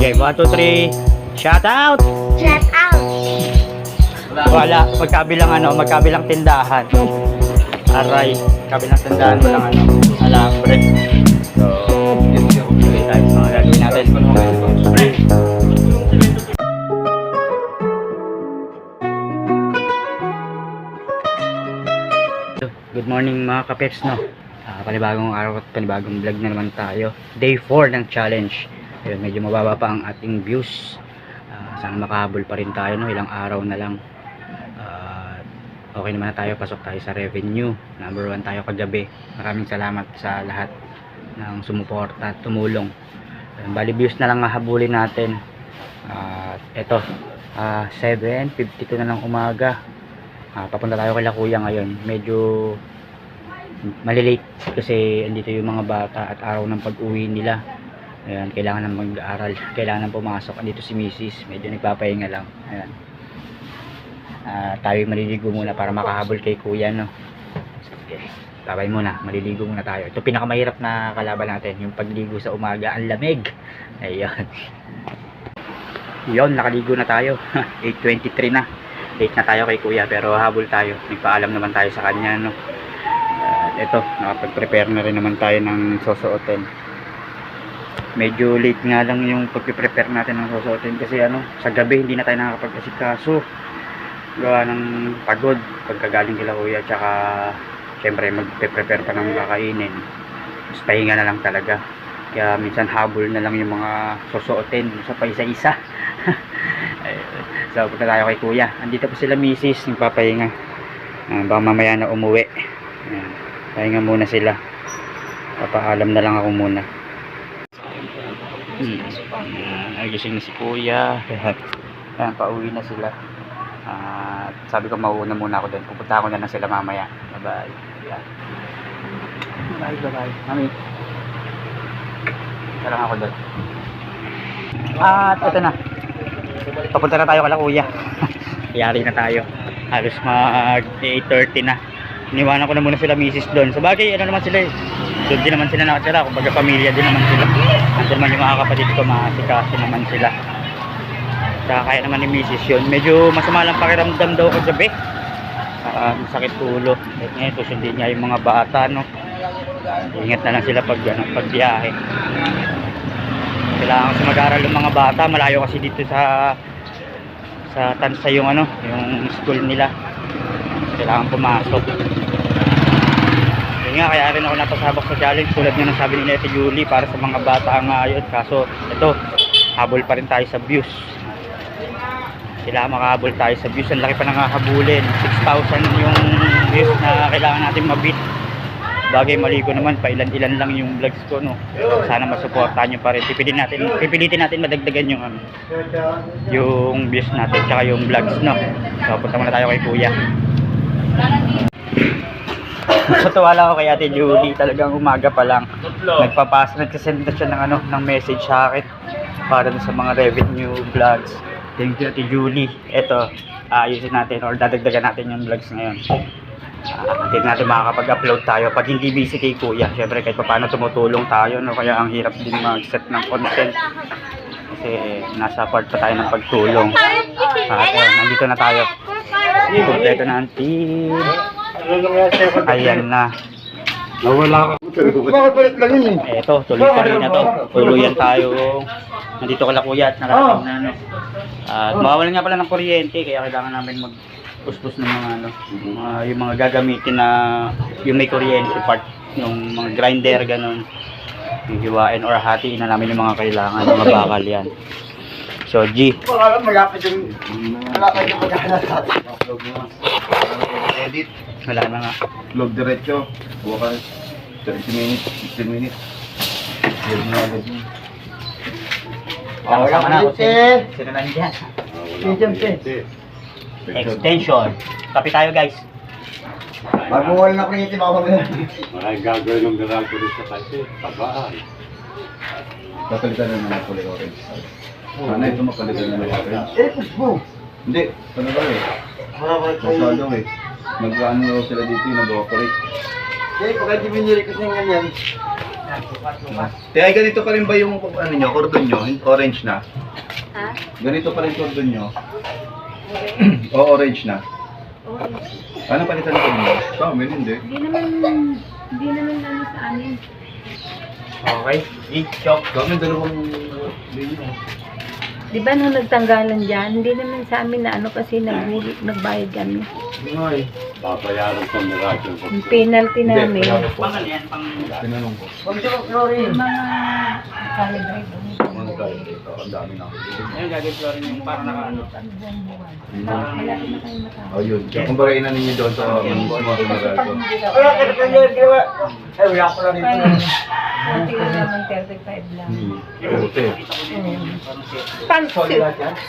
Okay, 1, 2, 3. Shout out! Shout out! Wala, magkabilang tindahan. Aray, kabilang tindahan mo lang alambre. So, tuloy tayo sa mga gagawin natin. Good morning mga kapeps, no? Panibagong araw at panibagong vlog na naman tayo. Day 4 ng challenge. Ayun, medyo mababa pa ang ating views. Sana makahabol pa rin tayo, no? Ilang araw na lang. Okay naman na tayo, pasok tayo sa revenue. Number 1 tayo kagabi. Maraming salamat sa lahat ng sumuporta at tumulong. Bali views na lang mahabulin natin. Ito 7:52 na ng umaga. Papunta tayo kay Kuya ngayon. Medyo malilate kasi andito yung mga bata at araw ng pag-uwi nila. Ayan, kailangan ng mag-aaral, kailangan ng pumasok. Andito si Mrs. Medyo nagpapahinga lang. Ayan. Tayo maliligo muna para makahabol kay Kuya, no? Okay. Babay muna, maliligo muna tayo. Ito pinakamahirap na kalaban natin, yung pagligo sa umaga, ang lamig. Ayun. Yun, nakaligo na tayo. 8:23 na. Late na tayo kay Kuya pero habol tayo. Nagpaalam naman tayo sa kanya, no? Ito, nakapag-prepare na rin naman tayo ng susuotin. Medyo late nga lang yung pag-prepare natin ng susuotin kasi sa gabi hindi na tayo nakakapag-asikaso. Gawa ng pagod pagkagaling kila Kuya, tsaka syempre mag-prepare pa ng kakainin. Mas pahinga na lang talaga. Kaya minsan habol na lang yung mga susuotin sa paisa-isa. So punta tayo kay Kuya. Andito pa sila Mrs. nagpapahinga. Baka mamaya na umuwi. Ayan. Pahinga muna sila. Papaalam na lang ako muna. Nagising na si Kuya. Ayan, pauwi na sila. Sabi ko mauuna muna ako doon. Pupunta ako na lang sila mamaya. Bye bye. Bye bye. Mami. Tara ako doon. At ito na. Papunta na tayo kala Kuya. Yari na tayo. Halos mag 8:30 na. Iniwanan ko na muna sila Mrs. doon. Sa bagay, naman sila eh. Doon din naman sila nakatira. Kumbaga pamilya din naman sila. Nandiyan man yung mga kapatid ko, makasikaso naman sila. Kaya kaya naman ni Mrs. yun. Medyo masama lang pakiramdam daw kagabi. Sakit ulo. Ngayon, susundin niya yung mga bata, no? Ingat na lang sila pag biyahe. Kailangan kasi mag-aral yung mga bata. Malayo kasi dito sa Tansa yung yung school nila. Kailangan pumasok. Kaya kaya rin ako napasabak sa challenge tulad nga ng sabi ni Nete Julie para sa mga bata ngayon. Kaso ito, habol pa rin tayo sa views. Kailangan makahabol tayo sa views. Ang laki pa nang hahabulin. 6,000 yung views na kailangan natin mabit. Bagay mali ko naman, pailan-ilan lang yung vlogs ko, no. Sana masuportahan nyo pa rin. Pipilitin natin madagdagan yung views natin tsaka yung vlogs, no. So punta muna tayo kay Kuya. Natuwa lang ako kay Ate Julie. Talagang umaga pa lang nagsasend na siya ng message sa akin para sa mga revenue vlogs. Thank you Ate Julie. Ito, ayusin natin or dadagdagan natin yung vlogs ngayon. Hindi natin makakapag-upload tayo pag hindi busy kay Kuya. Siyempre kahit pa paano tumutulong tayo, no? Kaya ang hirap din mag-set ng content kasi nasa part pa tayo ng pagtulong. Nandito na tayo. Kompleto na ang team. Ayan na. Nawala ka. Bakit palit lang yun eh? Eto, tuloy pa rin na to. Tuluyan tayo. Nandito kala Kuya at nakarating na At mawawalan nga pala ng kuryente kaya kailangan namin magpuspos ng mga yung mga gagamitin na yung may kuryente part, yung mga grinder ganon. Hihiwain or hatiin na namin yung mga kailangan, mga bakal yan. So G. Malapit yung maghanap. Edit. Wala na nga. Log diretso. Bukas 30 minutes, 15 minutes. Yun na agad yun. Kasama na ako. Sino nandiyan? Extension. Kapi tayo guys. Magbuhay na kuryente baka mamaya. Maraming gagawin ng garage rin sa kasi tabahan. Papalitan na ng kulay orange. Sana ito mapalitan na ng orange. Hindi, ano ba eh? Masyado eh. Nag-ano sila dito yung nag-operate. Pagka di binili kasi ng ganyan, Kaya ganito pa rin ba yung ano nyo, cordon nyo? Orange na? Ha? Ganito pa rin cordon nyo? O orange na? Orange. Ano palitan ng cordon nyo? Sa amin hindi. Hindi naman ano sa amin. Okay. Chok. Sa amin dalawang linya. Di ba nung nagtanggalan dyan, hindi naman sa amin na ano kasi nagbayad kami. Ay. Babayaran ko ni Radyo. Yung penalty namin. Pang ano yan? Pang... Tinanong ko. Yung mga calibrate. Ano tayo dito? Ang dami na. Ayun, gagawin rin yung parang naka-ano. Malapit na kayo matapos. Oh, yun. Kung bagay na ninyo doon sa mga sumarado. Konti lang naman, 35 lang. Puti. Pan,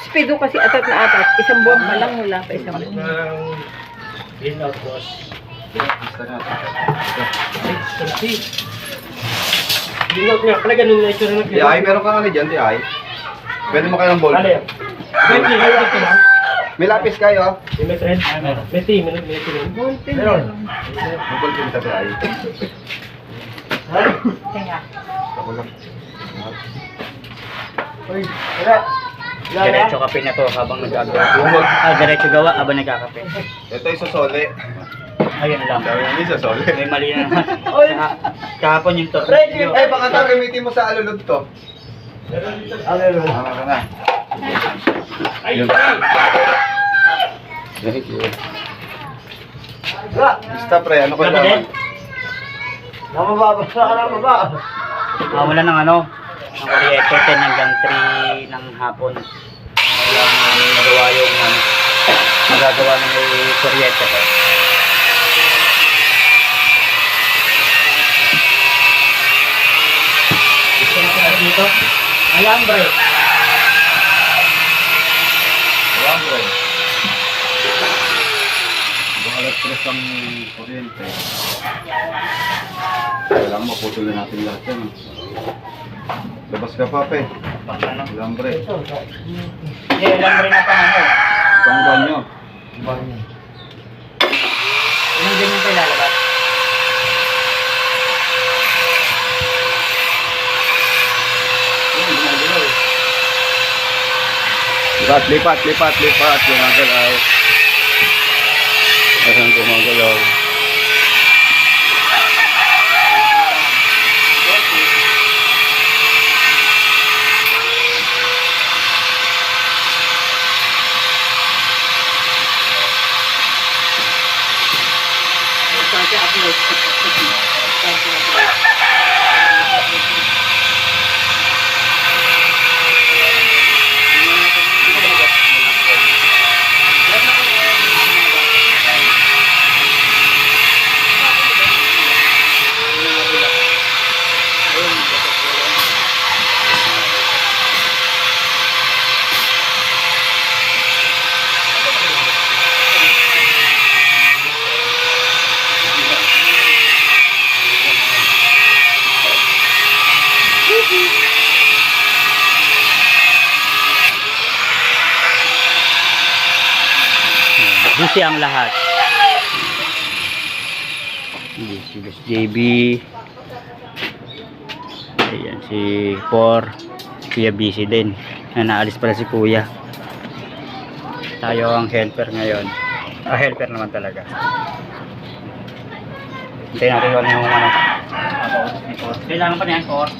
speedo kasi atat na atat. Isang buwan pa lang, wala pa isang buwan. Basta na. Di ay, meron kang ano dyan, di ay. Pwede mo kayong ball. May lapis kayo. Konti meron. May ball din tabi ay. Kaya. Ako lang. Diretso kape na to habang nagagawa. Diretso gawa habang nagkakape. Ito yung sasole. Ayun lang. Gawin yung sasole. May mali na naman. Kahapon yung tornilyo. Ay, baka ito gamitin mo sa alulod to. Alulod. Tama ka na. Yun. Thank you. Basta pre, ano ka naman? Wala ng ano, ng kuryente 10 hanggang 3 ng hapon. Walang nagawa yung ano, magagawa ng may kuryente ko. Gusto mo sila dito? Alambre. Alambre. Bahalat tres ang kuryente. Kailangan maputol na natin lahat yan. Labas ka pa, pe. Pag ano? Alambre. Hindi, alambre na pang ano. Pang banyo. Ilang ganyan pa ilalabas? Lipat. Gumagalaw. Ayan, gumagalaw. Busy ang lahat. Si Boss JB. Ayan, si Por. Kuya busy din. Naalis pala si Kuya. Tayo ang helper ngayon. Helper naman talaga. Hintayin natin kung ano yung ano. Kailangan pa na yan, Por.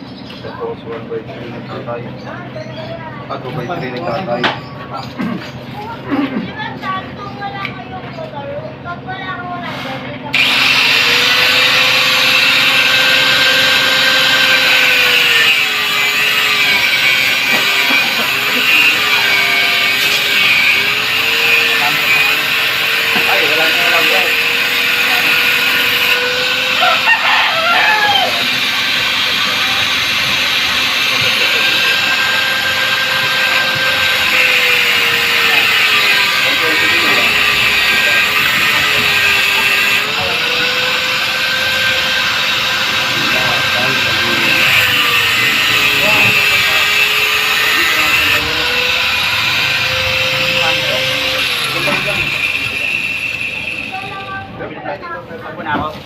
Tapos 1/3 nagtatay. 2/3 nagtatay.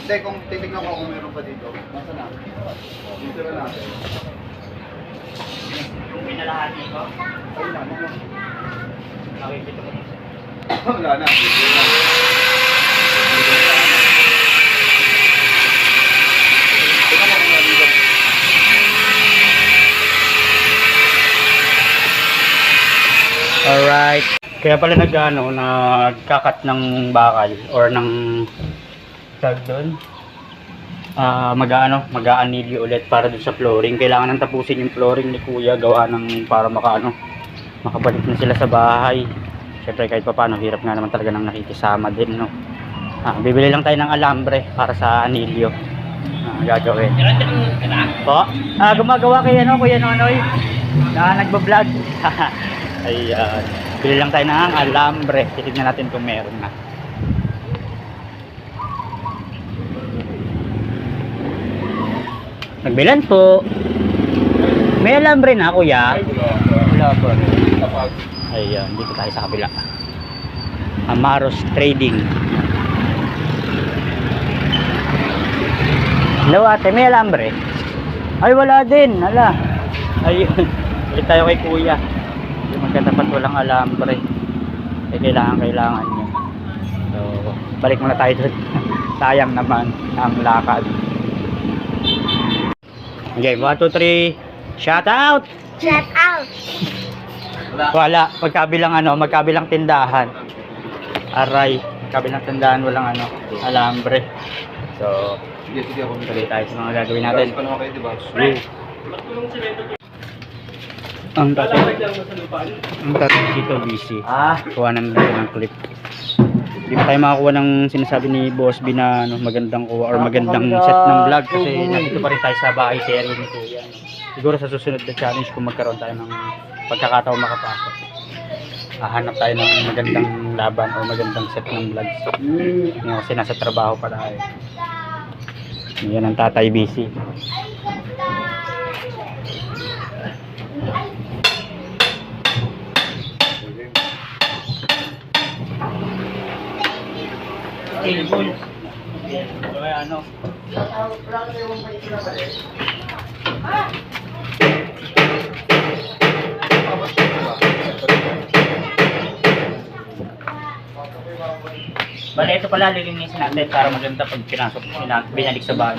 Hindi, kung titignan ko kung meron pa dito. Nasa na? Dito na natin. Yung pinalahati ko. Ayun na, ano? Nakikita ko. Wala na. Dito na. Tingnan mo kung nandito. Alright. Kaya pala nagkakat ng bakal or ng tag doon. Mag-aanilyo ulit para dun sa flooring. Kailangan nang tapusin yung flooring ni Kuya gawa ng para makabalik na sila sa bahay. Syempre kahit pa paano hirap nga naman talaga nang nakikisama din, no. Bibili lang tayo ng alambre para sa anilyo. Gagawin. Po? Gumagawa kay Kuya Nonoy. Nagba-vlog. Ayan. Bili lang tayo ng alambre. Titignan natin kung meron na. Nagbilan po. May alambre na, Kuya. Wala po. Ayan. Dito tayo sa kabila. Amaros Trading. Hello ate, may alambre? Ay wala din. Hala. Ayun. Balik tayo kay Kuya. Yung magkatapat walang alambre. Kailangan niya. So, balik muna tayo doon. Sayang naman ang lakad. Okay, 1, 2, 3. Shout out! Shout out! Wala. Magkabilang tindahan. Aray. Magkabilang tindahan walang alambre. So, Sige, ako. tuloy tayo sa mga gagawin natin. Pa naman kayo, diba? Ang tatay dito busy. Kuha na natin ng clip. Hindi pa tayo makakuha ng sinasabi ni Boss B na magandang kuha or magandang set ng vlog kasi nandito pa rin tayo sa bahay series ni Kuya. Siguro sa susunod na challenge kung magkaroon tayo ng pagkakataon makapasok. Hahanap tayo ng magandang laban o magandang set ng vlogs. Ngayon kasi nasa trabaho pa tayo. Yan ang tatay busy. Table. Bale, ito pala lilinisin natin para maganda pag pinasok, binalik sa bahay.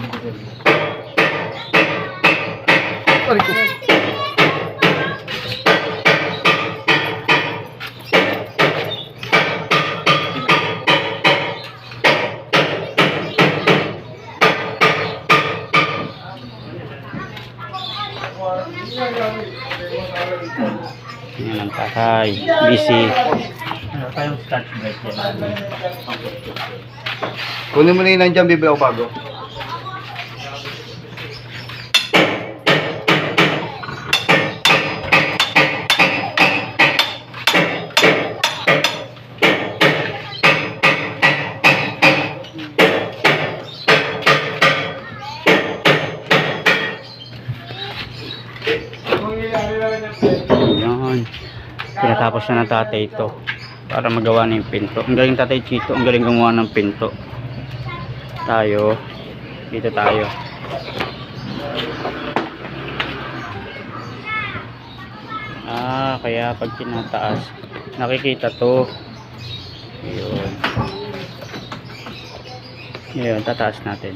Yan ang tatay. Busy. Tayong start break yan. Kunin mo na yun nandiyan, bibili ako bago. Ayan. Pinatapos na ng tatay ito para magawa na yung pinto. Ang galing tatay Chito, ang galing gumawa ng pinto. Tayo, dito tayo. Kaya pag tinataas, nakikita to. Ayun. Ayun, tataas natin.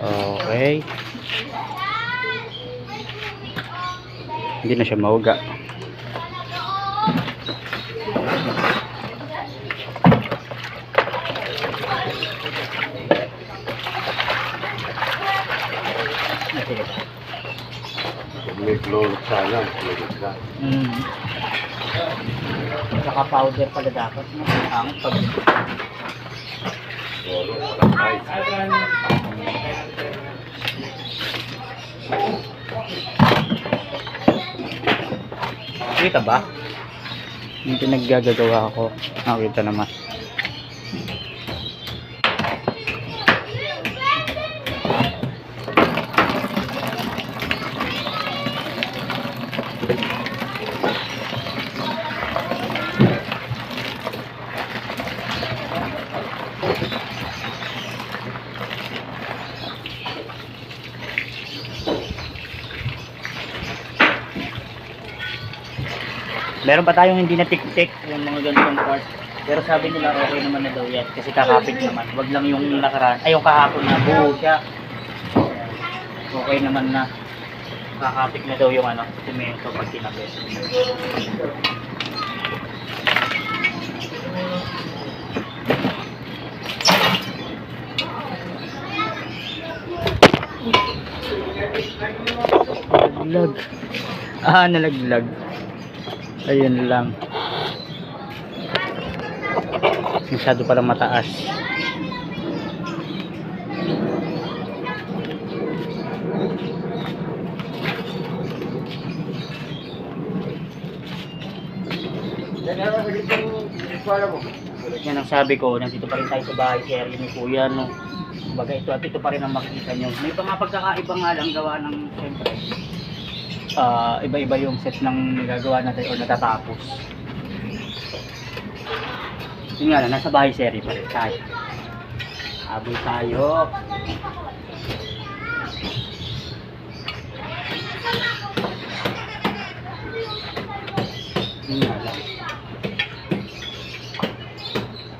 Okay. Hindi na siya mauga. May floor sana. Saka powder pala dapat. Ang pag kita ba? Yung pinaggagawa ko. Nakita naman. Meron pa tayong hindi na-tik-tik, yung mga ganitong part. Pero sabi nila okay naman na daw yan kasi kakapit naman. Wag lang yung nakaraan, ay yung kahapon na buo siya. Okay naman na kakapit na daw yung ano, semento pag tinapit. Nalaglag. Nalaglag. Ayun lang. Masyado palang mataas. Yan ang sabi ko, nandito pa rin tayo sa bahay si Erwin ni Kuya, no? Kumbaga ito at ito pa rin ang makikita nyo. May mga pagkakaiba nga lang gawa ng, siyempre, iba-iba yung set ng nagagawa natin o natatapos. Yun nga lang, nasa bahay si Erwin pa rin tayo. Habol tayo. Yun nga lang.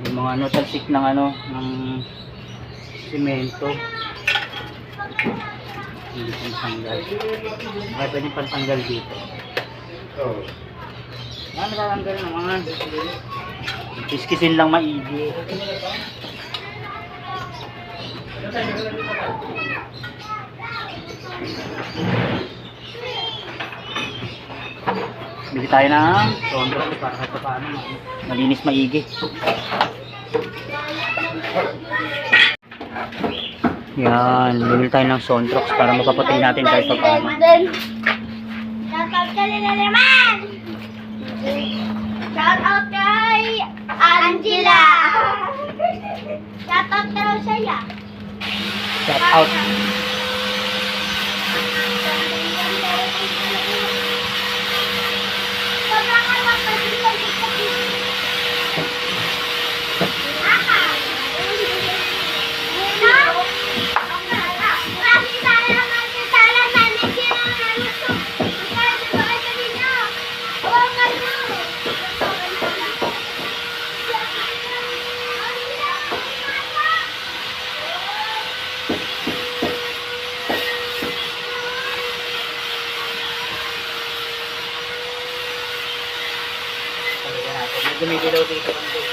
Yung mga ano, talsik ng ano, ng semento. Hindi pang tanggal. Kaya pwede pang tanggal dito. Natatanggal naman. Kiskisin lang maigi. Bili tayo ng sondro para kahit paano malinis maigi. Yan, bili tayo ng Sontrox para mapapating natin kahit paano. Shoutout ka nila naman! Shoutout kay Angela! Shoutout ka raw sa'yo. Shout out. Gumigilaw dito ang doon.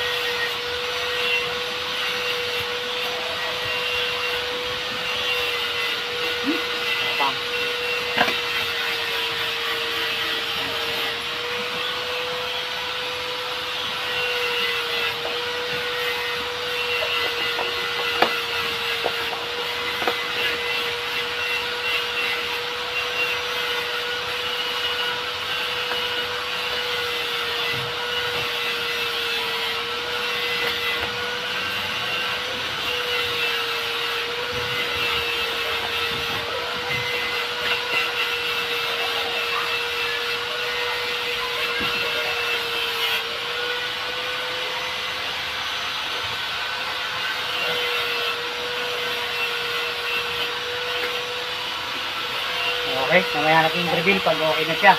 Okay, mamaya natin i-reveal pag okay na siya.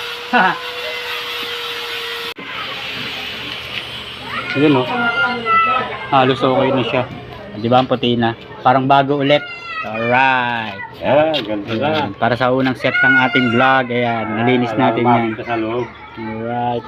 Ayun o. Halos okay na siya. Di ba ang puti na? Parang bago ulit. Alright. Ganda na. Ayan, para sa unang set ng ating vlog. Ayan, nalinis natin yan. Sa loob. Alright.